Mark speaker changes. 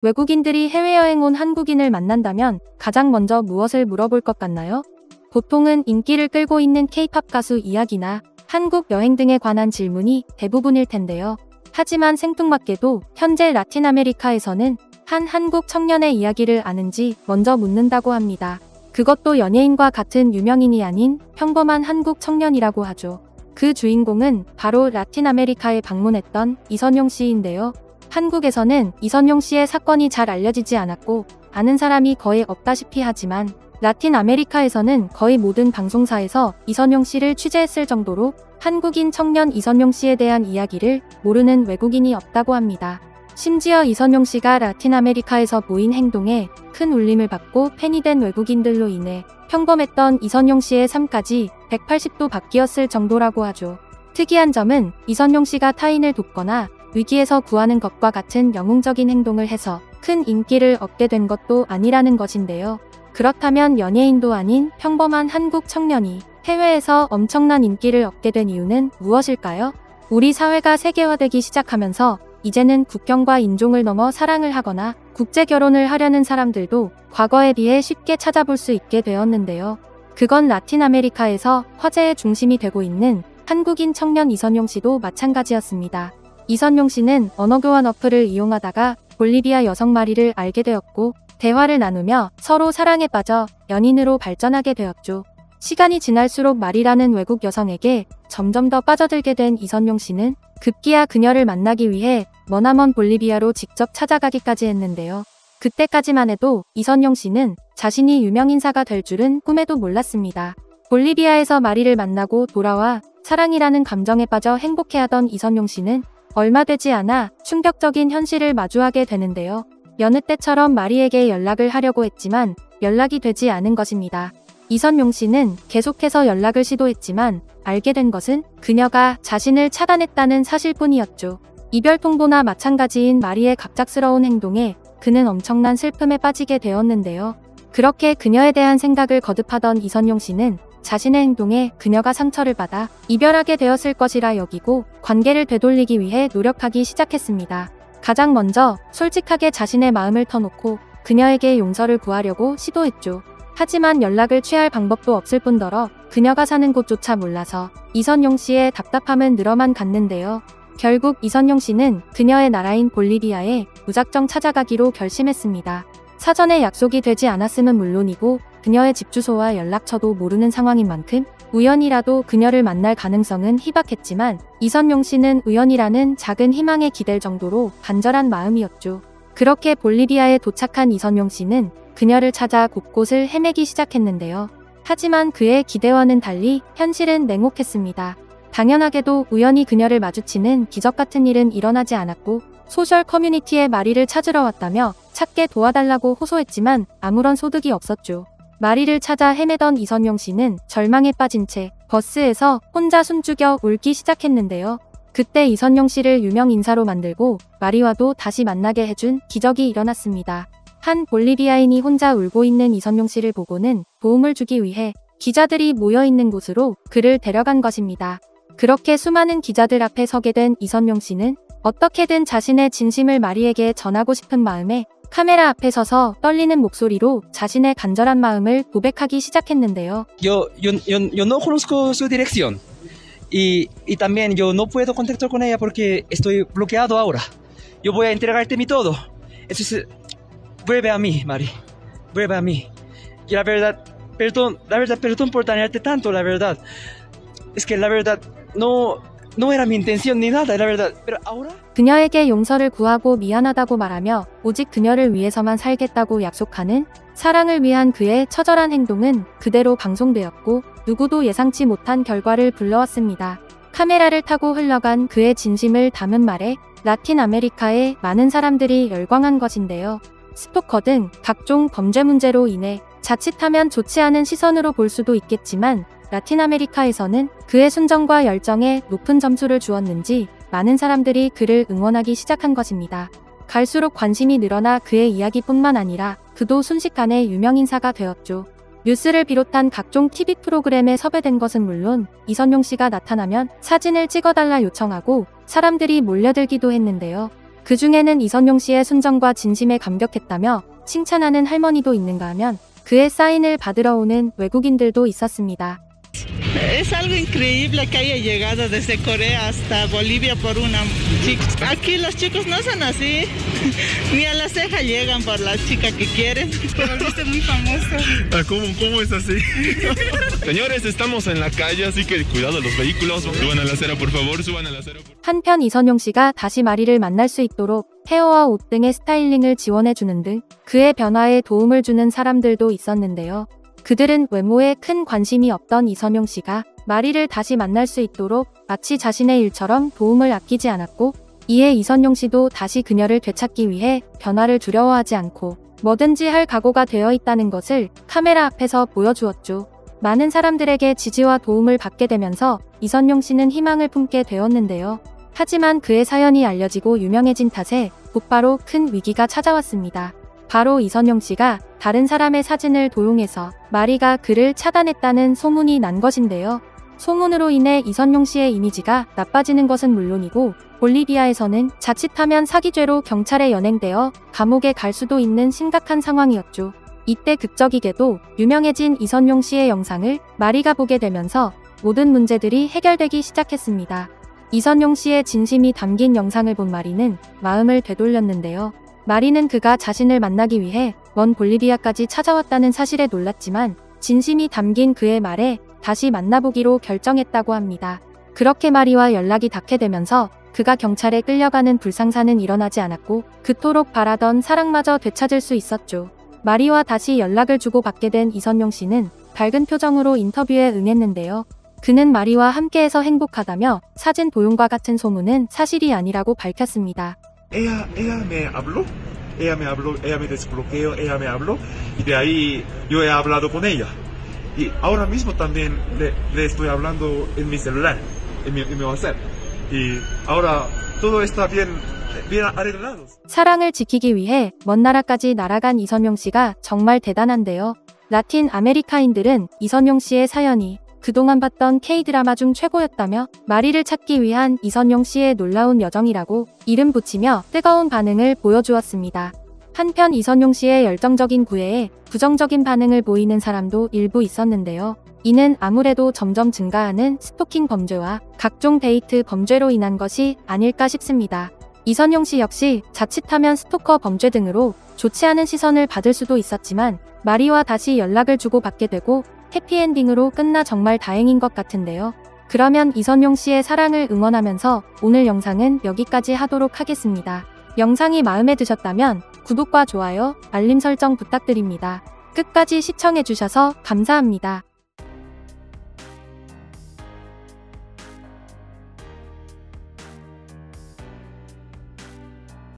Speaker 1: 외국인들이 해외여행 온 한국인을 만난다면 가장 먼저 무엇을 물어볼 것 같나요? 보통은 인기를 끌고 있는 K-팝 가수 이야기나 한국 여행 등에 관한 질문이 대부분일 텐데요. 하지만 생뚱맞게도 현재 라틴 아메리카에서는 한 한국 청년의 이야기를 아는지 먼저 묻는다고 합니다. 그것도 연예인과 같은 유명인이 아닌 평범한 한국 청년이라고 하죠. 그 주인공은 바로 라틴 아메리카에 방문했던 이선용 씨인데요. 한국에서는 이선용 씨의 사건이 잘 알려지지 않았고 아는 사람이 거의 없다시피 하지만 라틴 아메리카에서는 거의 모든 방송사에서 이선용 씨를 취재했을 정도로 한국인 청년 이선용 씨에 대한 이야기를 모르는 외국인이 없다고 합니다. 심지어 이선용 씨가 라틴 아메리카에서 보인 행동에 큰 울림을 받고 팬이 된 외국인들로 인해 평범했던 이선용 씨의 삶까지 180도 바뀌었을 정도라고 하죠. 특이한 점은 이선용 씨가 타인을 돕거나 위기에서 구하는 것과 같은 영웅적인 행동을 해서 큰 인기를 얻게 된 것도 아니라는 것인데요. 그렇다면 연예인도 아닌 평범한 한국 청년이 해외에서 엄청난 인기를 얻게 된 이유는 무엇일까요? 우리 사회가 세계화되기 시작하면서 이제는 국경과 인종을 넘어 사랑을 하거나 국제 결혼을 하려는 사람들도 과거에 비해 쉽게 찾아볼 수 있게 되었는데요. 그건 라틴 아메리카에서 화제의 중심이 되고 있는 한국인 청년 이선용 씨도 마찬가지였습니다. 이선용 씨는 언어교환 어플을 이용하다가 볼리비아 여성 마리를 알게 되었고 대화를 나누며 서로 사랑에 빠져 연인으로 발전하게 되었죠. 시간이 지날수록 마리라는 외국 여성에게 점점 더 빠져들게 된 이선용 씨는 급기야 그녀를 만나기 위해 머나먼 볼리비아로 직접 찾아가기까지 했는데요. 그때까지만 해도 이선용 씨는 자신이 유명인사가 될 줄은 꿈에도 몰랐습니다. 볼리비아에서 마리를 만나고 돌아와 사랑이라는 감정에 빠져 행복해하던 이선용 씨는 얼마 되지 않아 충격적인 현실을 마주하게 되는데요. 여느 때처럼 마리에게 연락을 하려고 했지만 연락이 되지 않은 것입니다. 이선용 씨는 계속해서 연락을 시도했지만 알게 된 것은 그녀가 자신을 차단했다는 사실뿐이었죠. 이별 통보나 마찬가지인 마리의 갑작스러운 행동에 그는 엄청난 슬픔에 빠지게 되었는데요. 그렇게 그녀에 대한 생각을 거듭하던 이선용 씨는 자신의 행동에 그녀가 상처를 받아 이별하게 되었을 것이라 여기고 관계를 되돌리기 위해 노력하기 시작했습니다. 가장 먼저 솔직하게 자신의 마음을 터놓고 그녀에게 용서를 구하려고 시도했죠. 하지만 연락을 취할 방법도 없을 뿐더러 그녀가 사는 곳조차 몰라서 이선용 씨의 답답함은 늘어만 갔는데요. 결국 이선용 씨는 그녀의 나라인 볼리비아에 무작정 찾아가기로 결심했습니다. 사전에 약속이 되지 않았음은 물론이고 그녀의 집 주소와 연락처도 모르는 상황인 만큼 우연이라도 그녀를 만날 가능성은 희박했지만 이선용 씨는 우연이라는 작은 희망에 기댈 정도로 간절한 마음이었죠. 그렇게 볼리비아에 도착한 이선용 씨는 그녀를 찾아 곳곳을 헤매기 시작했는데요. 하지만 그의 기대와는 달리 현실은 냉혹했습니다. 당연하게도 우연히 그녀를 마주치는 기적 같은 일은 일어나지 않았고 소셜 커뮤니티에 마리를 찾으러 왔다며 찾게 도와달라고 호소했지만 아무런 소득이 없었죠. 마리를 찾아 헤매던 이선용 씨는 절망에 빠진 채 버스에서 혼자 숨죽여 울기 시작했는데요. 그때 이선용 씨를 유명 인사로 만들고 마리와도 다시 만나게 해준 기적이 일어났습니다. 한 볼리비아인이 혼자 울고 있는 이선용 씨를 보고는 도움을 주기 위해 기자들이 모여있는 곳으로 그를 데려간 것입니다. 그렇게 수많은 기자들 앞에 서게 된 이선용 씨는 어떻게든 자신의 진심을 마리에게 전하고 싶은 마음에 카메라 앞에 서서 떨리는 목소리로 자신의 간절한 마음을 고백하기 시작했는데요.
Speaker 2: Yo no conozco su dirección y también yo no puedo contactar con ella porque estoy bloqueado ahora. Yo voy a entregarte mi todo. Entonces, vuelve a mí, Mari. Vuelve a mí. Y la verdad, perdón por dañarte tanto, la verdad. Es que la verdad, no era mi intención ni nada, la verdad. Pero ahora...
Speaker 1: 그녀에게 용서를 구하고 미안하다고 말하며 오직 그녀를 위해서만 살겠다고 약속하는 사랑을 위한 그의 처절한 행동은 그대로 방송되었고 누구도 예상치 못한 결과를 불러왔습니다. 카메라를 타고 흘러간 그의 진심을 담은 말에 라틴 아메리카의 많은 사람들이 열광한 것인데요. 스토커 등 각종 범죄 문제로 인해 자칫하면 좋지 않은 시선으로 볼 수도 있겠지만 라틴 아메리카에서는 그의 순정과 열정에 높은 점수를 주었는지 많은 사람들이 그를 응원하기 시작한 것입니다. 갈수록 관심이 늘어나 그의 이야기뿐만 아니라 그도 순식간에 유명인사가 되었죠. 뉴스를 비롯한 각종 TV 프로그램에 섭외된 것은 물론 이선용 씨가 나타나면 사진을 찍어달라 요청하고 사람들이 몰려들기도 했는데요. 그 중에는 이선용 씨의 순정과 진심에 감격했다며 칭찬하는 할머니도 있는가 하면 그의 사인을 받으러 오는 외국인들도 있었습니다.
Speaker 3: Es algo increíble que haya llegado desde Corea hasta Bolivia por una chica. Aquí los chicos no son así, ni a la ceja llegan por la chica que quieren. Te volviste muy famoso.
Speaker 4: ¿Cómo es así? Señores, estamos en la calle, así que cuidado los vehículos. Suban a la acera, por favor, suban a la acera.
Speaker 1: 한편 이선용 씨가 다시 마리를 만날 수 있도록 헤어와 옷 등의 스타일링을 지원해주는 등 그의 변화에 도움을 주는 사람들도 있었는데요. 그들은 외모에 큰 관심이 없던 이선용 씨가 마리를 다시 만날 수 있도록 마치 자신의 일처럼 도움을 아끼지 않았고, 이에 이선용 씨도 다시 그녀를 되찾기 위해 변화를 두려워하지 않고 뭐든지 할 각오가 되어 있다는 것을 카메라 앞에서 보여주었죠. 많은 사람들에게 지지와 도움을 받게 되면서 이선용 씨는 희망을 품게 되었는데요. 하지만 그의 사연이 알려지고 유명해진 탓에 곧바로 큰 위기가 찾아왔습니다. 바로 이선용 씨가 다른 사람의 사진을 도용해서 마리가 그를 차단했다는 소문이 난 것인데요. 소문으로 인해 이선용 씨의 이미지가 나빠지는 것은 물론이고 볼리비아에서는 자칫하면 사기죄로 경찰에 연행되어 감옥에 갈 수도 있는 심각한 상황이었죠. 이때 극적이게도 유명해진 이선용 씨의 영상을 마리가 보게 되면서 모든 문제들이 해결되기 시작했습니다. 이선용 씨의 진심이 담긴 영상을 본 마리는 마음을 되돌렸는데요. 마리는 그가 자신을 만나기 위해 먼 볼리비아까지 찾아왔다는 사실에 놀랐지만 진심이 담긴 그의 말에 다시 만나보기로 결정했다고 합니다. 그렇게 마리와 연락이 닿게 되면서 그가 경찰에 끌려가는 불상사는 일어나지 않았고 그토록 바라던 사랑마저 되찾을 수 있었죠. 마리와 다시 연락을 주고받게 된 이선용 씨는 밝은 표정으로 인터뷰에 응했는데요. 그는 마리와 함께해서 행복하다며 사진 도용과 같은 소문은 사실이 아니라고 밝혔습니다.
Speaker 5: Ella me habló, ella me desbloqueó, ella me habló y de ahí yo he hablado con ella. Y ahora mismo también le estoy hablando en mi celular, en mi WhatsApp. Y ahora todo está bien arreglado.
Speaker 1: 사랑을 지키기 위해 먼 나라까지 날아간 이선용 씨가 정말 대단한데요. 라틴 아메리카인들은 이선용 씨의 사연이 그동안 봤던 K-드라마 중 최고였다며 마리를 찾기 위한 이선용 씨의 놀라운 여정이라고 이름 붙이며 뜨거운 반응을 보여주었습니다. 한편 이선용 씨의 열정적인 구애에 부정적인 반응을 보이는 사람도 일부 있었는데요. 이는 아무래도 점점 증가하는 스토킹 범죄와 각종 데이트 범죄로 인한 것이 아닐까 싶습니다. 이선용 씨 역시 자칫하면 스토커 범죄 등으로 좋지 않은 시선을 받을 수도 있었지만 마리와 다시 연락을 주고받게 되고 해피엔딩으로 끝나 정말 다행인 것 같은데요. 그러면 이선용 씨의 사랑을 응원하면서 오늘 영상은 여기까지 하도록 하겠습니다. 영상이 마음에 드셨다면 구독과 좋아요, 알림 설정 부탁드립니다. 끝까지 시청해주셔서 감사합니다.